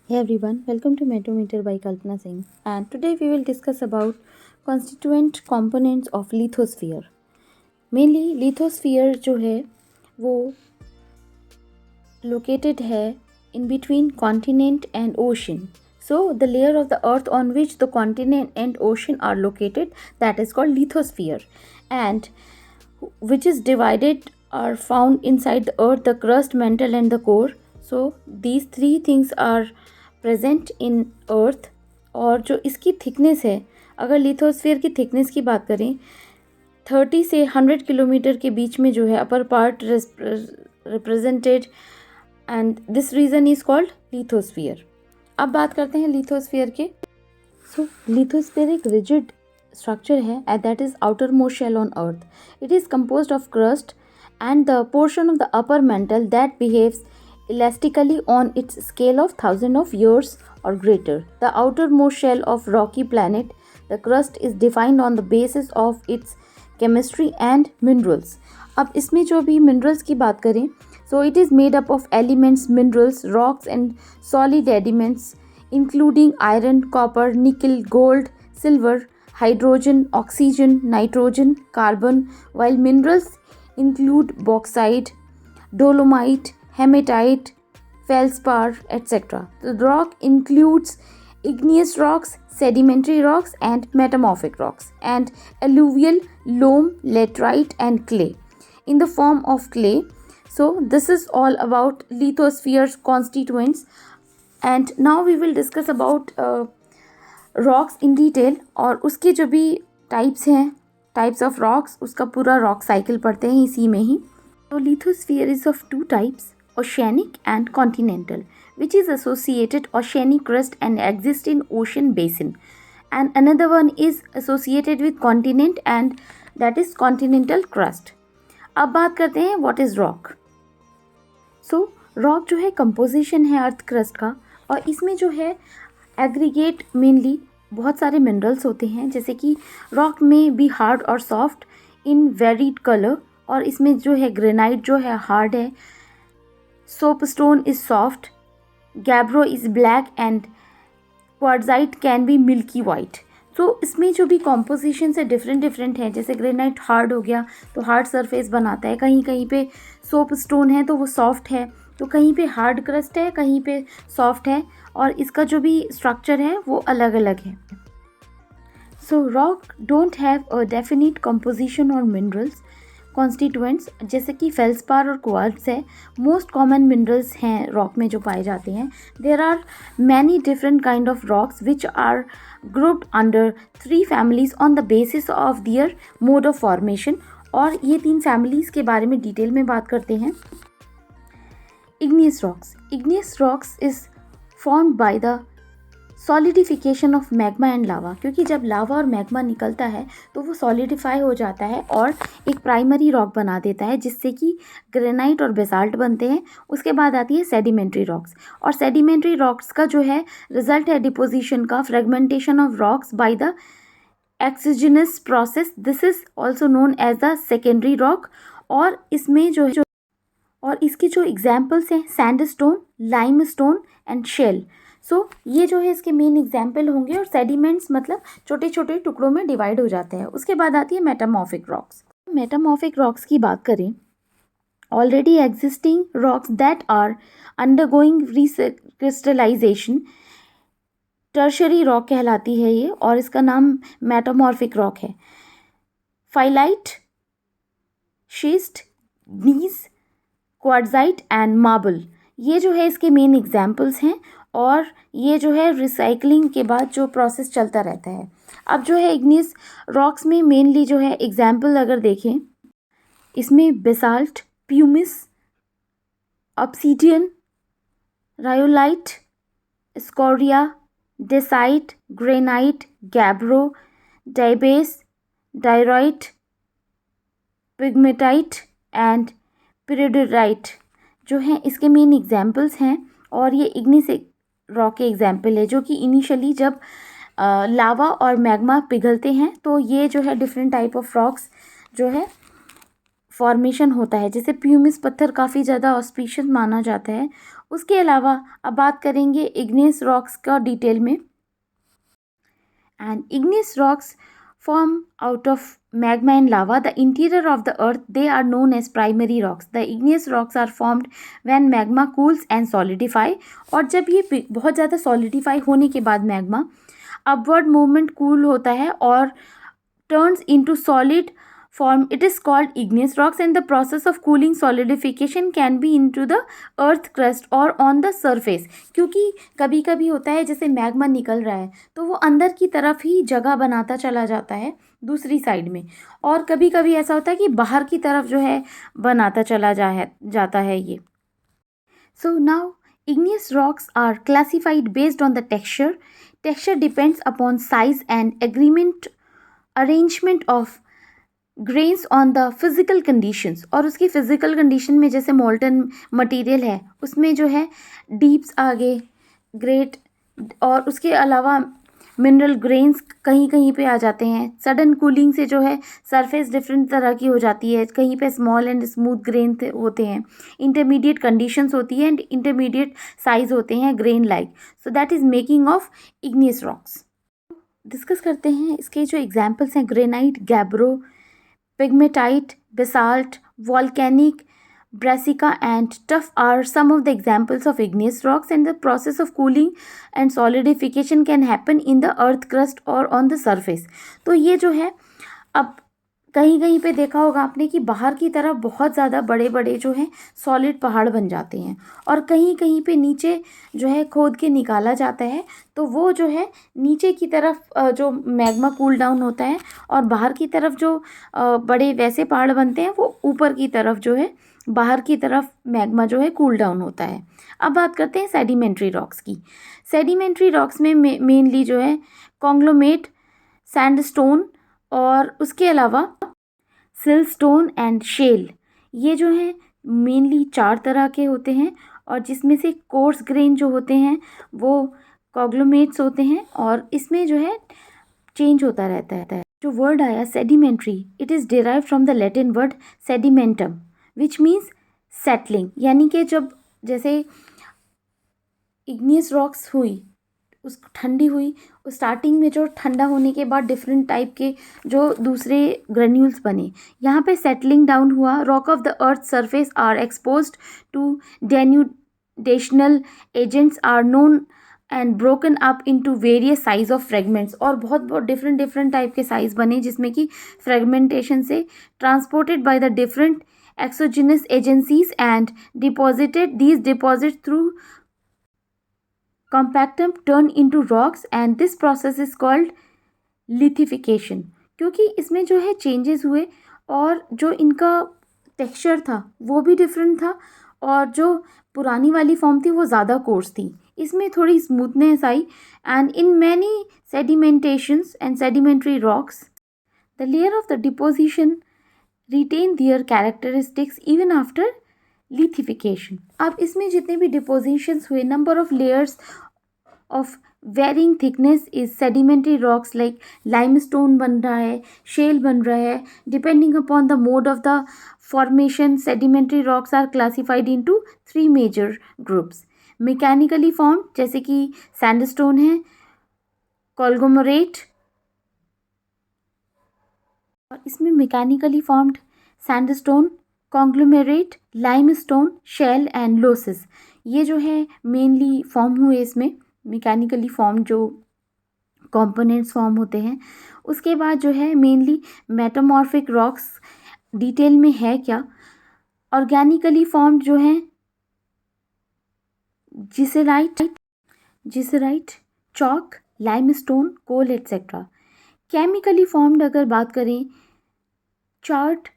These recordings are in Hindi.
Hey everyone, welcome to Metrometer by Kalpana Singh. And today we will discuss about constituent components of lithosphere. Mainly lithosphere जो है वो located है in between continent and ocean. So the layer of the earth on which the continent and ocean are located, that is called lithosphere, and which is divided are found inside the earth, the crust, mantle and the core. So these three things are present in earth. और जो इसकी थिकनेस है, अगर लिथोस्फीयर की थिकनेस की बात करें 30 से 100 किलोमीटर के बीच में जो है upper part represented, and this region is called lithosphere. अब बात करते हैं लिथोस्फीयर के. सो लिथोस्फीयर एक रिजिड structure है and that is outermost shell on earth. It is composed of crust and the portion of the upper mantle that behaves elastically on its scale of thousands of years or greater. The outermost shell of rocky planet, the crust is defined on the basis of its chemistry and minerals. अब इसमें जो भी minerals की बात करें, so it is made up of elements, minerals, rocks and solid elements including iron, copper, nickel, gold, silver, hydrogen, oxygen, nitrogen, carbon, while minerals include bauxite, dolomite, hematite, feldspar, etc. The rock includes igneous rocks, sedimentary rocks, and metamorphic rocks, and alluvial loam, laterite, and clay in the form of clay. So this is all about lithosphere's constituents, and now we will discuss about rocks in detail, और उसके जो भी टाइप्स हैं, टाइप्स ऑफ रॉक्स, उसका पूरा रॉक साइकिल पढ़ते हैं इसी में ही. तो lithosphere is of two types, oceanic and continental, which is associated oceanic crust and exist in ocean basin, and another one is associated with continent and that is continental crust. अब बात करते हैं what is rock. So rock जो है कंपोजिशन है अर्थ क्रस्ट का, और इसमें जो है एग्रीगेट मेनली बहुत सारे मिनरल्स होते हैं, जैसे कि रॉक में भी हार्ड और सॉफ्ट इन वेरीड कलर, और इसमें जो है ग्रेनाइट जो है हार्ड है, soapstone is soft, gabbro is black and quartzite can be milky white. तो इसमें जो भी कॉम्पोजिशन है डिफरेंट है. जैसे ग्रेनाइट हार्ड हो गया तो हार्ड सरफेस बनाता है, कहीं कहीं पे सोपस्टोन है तो वो सॉफ्ट है, तो कहीं पे हार्ड क्रस्ट है, कहीं पे सॉफ्ट है, और इसका जो भी स्ट्रक्चर है वो अलग अलग है. So rock don't have a definite composition और मिनरल्स कॉन्स्टिट्यूएंट्स, जैसे कि फेल्सपार और क्वार्ट्ज है. मोस्ट कॉमन मिनरल्स हैं रॉक में जो पाए जाते हैं. There are many different kind of rocks which are grouped under 3 families on the basis of their mode of formation, और ये 3 फैमिलीज के बारे में डिटेल में बात करते हैं. Igneous rocks. Igneous rocks is formed by the solidification of magma and lava. क्योंकि जब लावा और मैग्मा निकलता है तो वो सॉलिडिफाई हो जाता है और एक प्राइमरी रॉक बना देता है, जिससे कि ग्रेनाइट और बेसाल्ट बनते हैं. उसके बाद आती है सेडिमेंट्री रॉक्स, और सेडिमेंट्री रॉक्स का जो है रिजल्ट है डिपोजिशन का, fragmentation of rocks by the exogenous process. This is also known as the secondary rock. और इसमें जो है और इसके जो एग्जाम्पल्स हैं sandstone, limestone and shale. So ये जो है इसके मेन एग्जाम्पल होंगे, और सेडिमेंट्स मतलब छोटे छोटे टुकड़ों में डिवाइड हो जाते हैं. उसके बाद आती है मेटामॉर्फिक रॉक्स. मेटामॉर्फिक रॉक्स की बात करें, already existing rocks that are undergoing crystallisation, tertiary rock कहलाती है ये, और इसका नाम मेटामॉर्फिक रॉक है. Phyllite, schist, gneiss, quartzite and marble, ये जो है इसके मेन एग्जाम्पल्स हैं, और ये जो है रिसाइकलिंग के बाद जो प्रोसेस चलता रहता है. अब जो है इग्नियस रॉक्स में मेनली जो है एग्जाम्पल अगर देखें, इसमें basalt, pumice, obsidian, rhyolite, scoria, dacite, granite, gabbro, diabase, diorite, pegmatite and peridotite जो हैं इसके मेन एग्जाम्पल्स हैं. और ये इग्निस रॉक के एग्जाम्पल है, जो कि इनिशियली जब लावा और मैग्मा पिघलते हैं तो ये जो है डिफरेंट टाइप ऑफ रॉक्स जो है फॉर्मेशन होता है. जैसे प्यूमिस पत्थर काफ़ी ज़्यादा ऑस्पिशियस माना जाता है, उसके अलावा अब बात करेंगे इग्नियस रॉक्स का डिटेल में। And igneous rocks form out of magma and lava. The interior of the earth, they are known as primary rocks. The igneous rocks are formed when magma cools and solidify. और जब ये बहुत ज़्यादा solidify होने के बाद magma upward movement cool होता है और turns into solid form, it is called igneous rocks, and the process of cooling solidification can be into the earth crust or on the surface. क्योंकि कभी कभी होता है जैसे मैग्मा निकल रहा है तो वो अंदर की तरफ ही जगह बनाता चला जाता है दूसरी साइड में, और कभी कभी ऐसा होता है कि बाहर की तरफ जो है बनाता चला जाता है ये। So now igneous rocks are classified based on the texture. Texture depends upon size and arrangement of grains on the physical conditions, और उसकी फिजिकल कंडीशन में जैसे मोल्टन मटेरियल है उसमें जो है डीप्स आगे ग्रेट, और उसके अलावा मिनरल ग्रेन्स कहीं कहीं पे आ जाते हैं। सडन कूलिंग से जो है सरफेस डिफरेंट तरह की हो जाती है, कहीं पे स्मॉल एंड स्मूथ ग्रेन होते हैं, इंटरमीडिएट कंडीशंस होती है एंड इंटरमीडिएट साइज होते हैं grain like. So that is making of igneous rocks. Discuss करते हैं इसके जो एग्जाम्पल्स हैं। Granite, gabbro, pegmatite, basalt, volcanic, brassica and tuff are some of the examples of igneous rocks, and the process of cooling and solidification can happen in the earth crust or on the surface. तो ये जो है अब कहीं कहीं पे देखा होगा आपने कि बाहर की तरफ बहुत ज़्यादा बड़े बड़े जो हैं सॉलिड पहाड़ बन जाते हैं, और कहीं कहीं पे नीचे जो है खोद के निकाला जाता है तो वो जो है नीचे की तरफ जो मैग्मा कूल डाउन होता है, और बाहर की तरफ जो बड़े वैसे पहाड़ बनते हैं वो ऊपर की तरफ जो है बाहर की तरफ मैग्मा जो है कूल डाउन होता है। अब बात करते हैं सेडिमेंट्री रॉक्स की। सेडिमेंट्री रॉक्स में मेनली जो है कॉन्ग्लोमेरेट, सैंडस्टोन और उसके अलावा सिलस्टोन एंड शेल, ये जो हैं मेनली 4 तरह के होते हैं, और जिसमें से कोर्स ग्रेन जो होते हैं वो कॉन्ग्लोमेरेट्स होते हैं, और इसमें जो है चेंज होता रहता है। जो वर्ड आया sedimentary, it is derive from the Latin word sedimentum which means settling, यानी कि जब जैसे इग्नियस रॉक्स हुई उस ठंडी हुई, स्टार्टिंग में जो ठंडा होने के बाद डिफरेंट टाइप के जो दूसरे ग्रेन्यूल्स बने, यहाँ पे सेटलिंग डाउन हुआ। Rock of the earth surface are exposed to denudational agents are known and broken up into various size of fragments, और बहुत बहुत डिफरेंट टाइप के साइज बने जिसमें कि फ्रेगमेंटेशन से transported by the different exogenous agencies and deposited these deposit through compactum turn into rocks, and this process is called lithification। क्योंकि इसमें जो है चेंजेस हुए और जो इनका टेक्सचर था वो भी डिफरेंट था, और जो पुरानी वाली फॉर्म थी वो ज़्यादा कोर्स थी, इसमें थोड़ी स्मूथनेस आई। And in many sedimentations and sedimentary rocks the layer of the deposition retain their characteristics even after lithification. अब इसमें जितने भी डिपोजिशंस हुए, number of layers of varying thickness is sedimentary rocks like limestone बन रहा है, शेल बन रहा है, depending upon the mode of the formation. Sedimentary rocks are classified into 3 major groups. Mechanically form जैसे कि सैंडस्टोन है, कॉन्ग्लोमरेट, और इसमें mechanically formed sandstone, conglomerate, limestone, shale and loess, ये जो है मेनली फॉर्म हुए इसमें मैकेनिकली फॉर्म जो कंपोनेंट्स फॉर्म होते हैं। उसके बाद जो है मेनली मेटामॉर्फिक रॉक्स डिटेल में है क्या। ऑर्गेनिकली फॉर्म जो है जिसराइट, चॉक, लाइमस्टोन, कोल एट्सेट्रा। केमिकली फॉर्म्ड अगर बात करें, चार्ट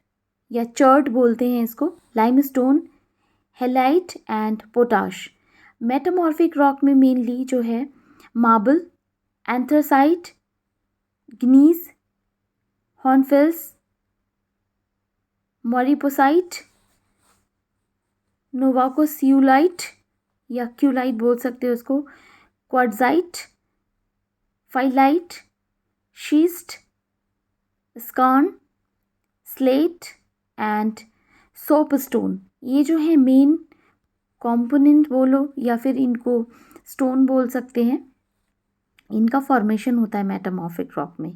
या चर्ट बोलते हैं इसको, limestone, halide and potash. Metamorphic rock में मेनली जो है मार्बल, एंथ्रासाइट, ग्नीस, हॉर्नफेल्स, मॉरिपोसाइट, नोवाकोसियुलाइट या क्यूलाइट बोल सकते हो उसको, quartzite, phyllite, schist, skarn, slate and soapstone. ये जो है मेन कंपोनेंट बोलो या फिर इनको स्टोन बोल सकते हैं, इनका फॉर्मेशन होता है मेटामॉर्फिक रॉक में।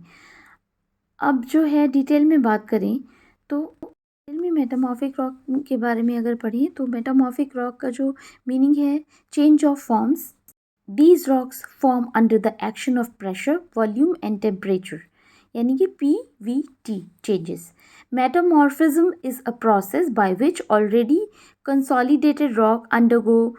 अब जो है डिटेल में बात करें तो डिटेल में मेटामॉर्फिक रॉक के बारे में अगर पढ़ें तो मेटामॉर्फिक रॉक का जो मीनिंग है, change of forms. These rocks form under the action of pressure, volume and temperature, यानी कि PVT changes. Metamorphism is a process by which already consolidated rock undergo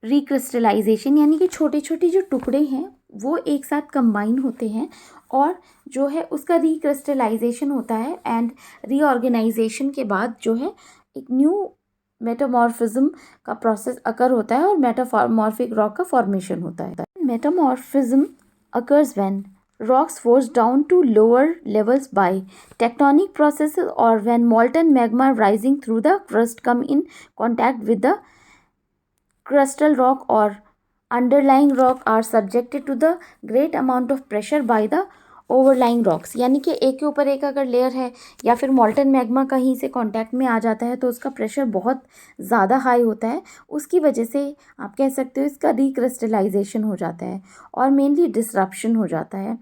recrystallisation, यानी कि छोटे छोटे जो टुकड़े हैं वो एक साथ कंबाइन होते हैं और जो है उसका रिक्रिस्टलाइजेशन होता है एंड रीऑर्गेनाइजेशन के बाद जो है एक न्यू मेटामॉर्फिज्म का प्रोसेस अकर होता है और मेटामॉर्फिक रॉक का फॉर्मेशन होता है। Metamorphism occurs when rocks forced down to lower levels by tectonic processes or when molten magma rising through the crust come in contact with the crustal rock or underlying rock are subjected to the great amount of pressure by the overlying rocks, यानी कि एक के ऊपर एक अगर लेयर है या फिर मॉल्टन मैग्मा कहीं से कांटेक्ट में आ जाता है तो उसका प्रेशर बहुत ज़्यादा हाई होता है, उसकी वजह से आप कह सकते हो इसका रिक्रिस्टलाइजेशन हो जाता है और मेनली डिसरप्शन हो जाता है।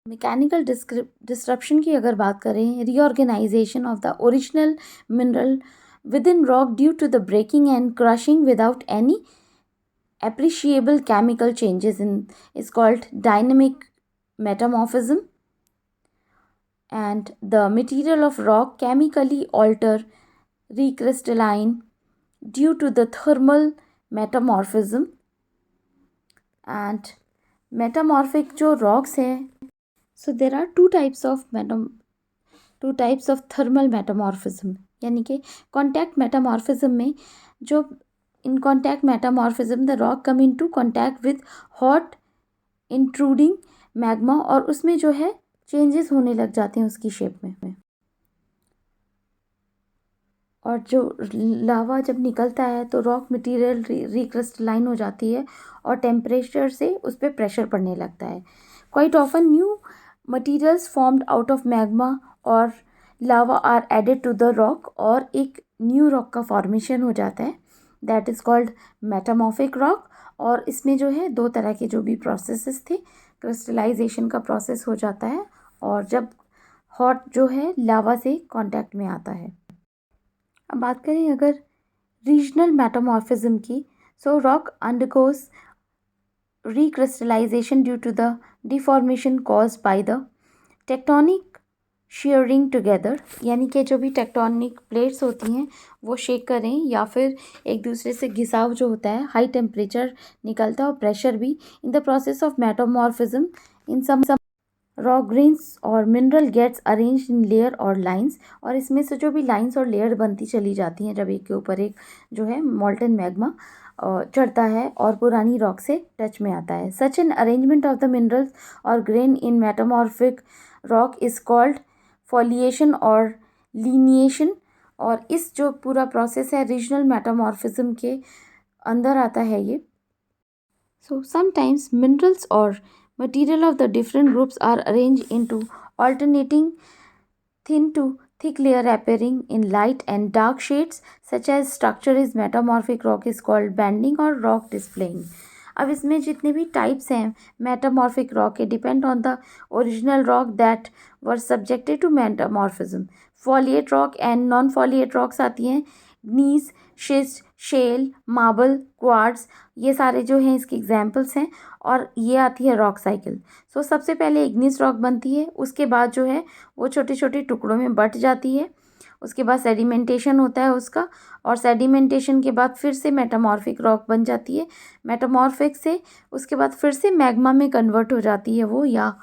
मैकेनिकल डिसरप्शन की अगर बात करें, reorganisation of the original mineral within rock due to the breaking and crushing without any appreciable chemical changes is called dynamic metamorphism, and the material of rock chemically alter recrystalline due to the thermal metamorphism। and metamorphic जो rocks है, so there are two types of thermal metamorphism, यानी कि कॉन्टैक्ट मेटामॉर्फिज्म में जो in contact metamorphism the rock come into contact with hot intruding magma और उसमें जो है चेंजेस होने लग जाते हैं उसकी शेप में, और जो लावा जब निकलता है तो रॉक मटेरियल रिक्रिस्टलाइन हो जाती है और टेम्परेचर से उस पर प्रेशर पड़ने लगता है। Quite often new materials formed out of magma और lava are added to the rock और एक न्यू रॉक का फॉर्मेशन हो जाता है, that is called metamorphic rock. और इसमें जो है दो तरह के जो भी प्रोसेसेस थे, क्रिस्टलाइजेशन का प्रोसेस हो जाता है और जब हॉट जो है लावा से कांटेक्ट में आता है। अब बात करें अगर रीजनल मेटामॉर्फिज्म की, so rock undergoes recrystallization due to the deformation caused by the tectonic shearing together, यानी कि जो भी टेक्टोनिक प्लेट्स होती हैं वो शेक करें या फिर एक दूसरे से घिसाव जो होता है, हाई टेम्परेचर निकलता है और प्रेशर भी। In the process of metamorphism in some rock grains और mineral gets arrange in layer और लाइंस, और इसमें से जो भी लाइंस और लेयर बनती चली जाती हैं जब एक के ऊपर एक जो है मॉल्टन मैग्मा चढ़ता है और पुरानी रॉक से टच में आता है। Such an arrangement of the minerals और grain in metamorphic rock is called foliation और लीनिएशन, और इस जो पूरा प्रोसेस है रीजनल मेटामॉर्फिज्म के अंदर आता है ये। सो समटाइम्स मिनरल्स और material of the different groups are arranged into alternating thin to thick layer appearing in light and dark shades, such as structure is metamorphic rock is called banding or rock displaying। अब इसमें जितने भी टाइप्स हैं मेटामॉर्फिक रॉक के depend on the original rock that were subjected to metamorphism. Foliate rock and non foliate rocks आती हैं, gneiss, schist, shale, marble, quartz, ये सारे जो हैं इसके एग्जाम्पल्स हैं। और ये आती है रॉक साइकिल। सो सबसे पहले इग्निस रॉक बनती है, उसके बाद जो है वो छोटे छोटे टुकड़ों में बट जाती है, उसके बाद सेडिमेंटेशन होता है उसका, और सेडिमेंटेशन के बाद फिर से मेटामॉर्फिक रॉक बन जाती है। मेटामॉर्फिक से उसके बाद फिर से मैग्मा में कन्वर्ट हो जाती है वो, या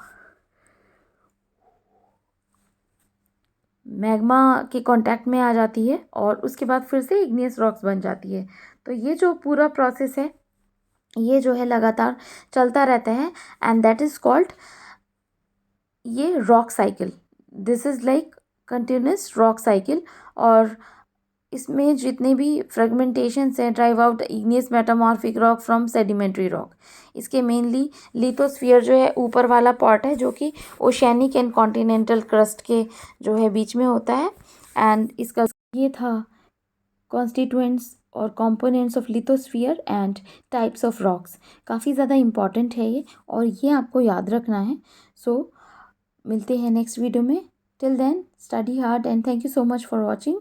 मैग्मा के कांटेक्ट में आ जाती है और उसके बाद फिर से इग्नियस रॉक्स बन जाती है। तो ये जो पूरा प्रोसेस है ये जो है लगातार चलता रहता है एंड दैट इज़ कॉल्ड ये rock cycle. This is like continuous rock cycle. और इसमें जितने भी फ्रेगमेंटेशंस हैं drive out igneous metamorphic rock from sedimentary rock. इसके मेनली लिथोस्फीयर जो है ऊपर वाला पार्ट है जो कि ओशियानिक एंड कॉन्टिनेंटल क्रस्ट के जो है बीच में होता है। एंड इसका ये था कॉन्स्टिट्यूएंट्स और components of lithosphere and types of rocks. काफ़ी ज़्यादा इम्पॉर्टेंट है ये, और ये आपको याद रखना है। सो मिलते हैं नेक्स्ट वीडियो में। Till then study hard and thank you so much for watching.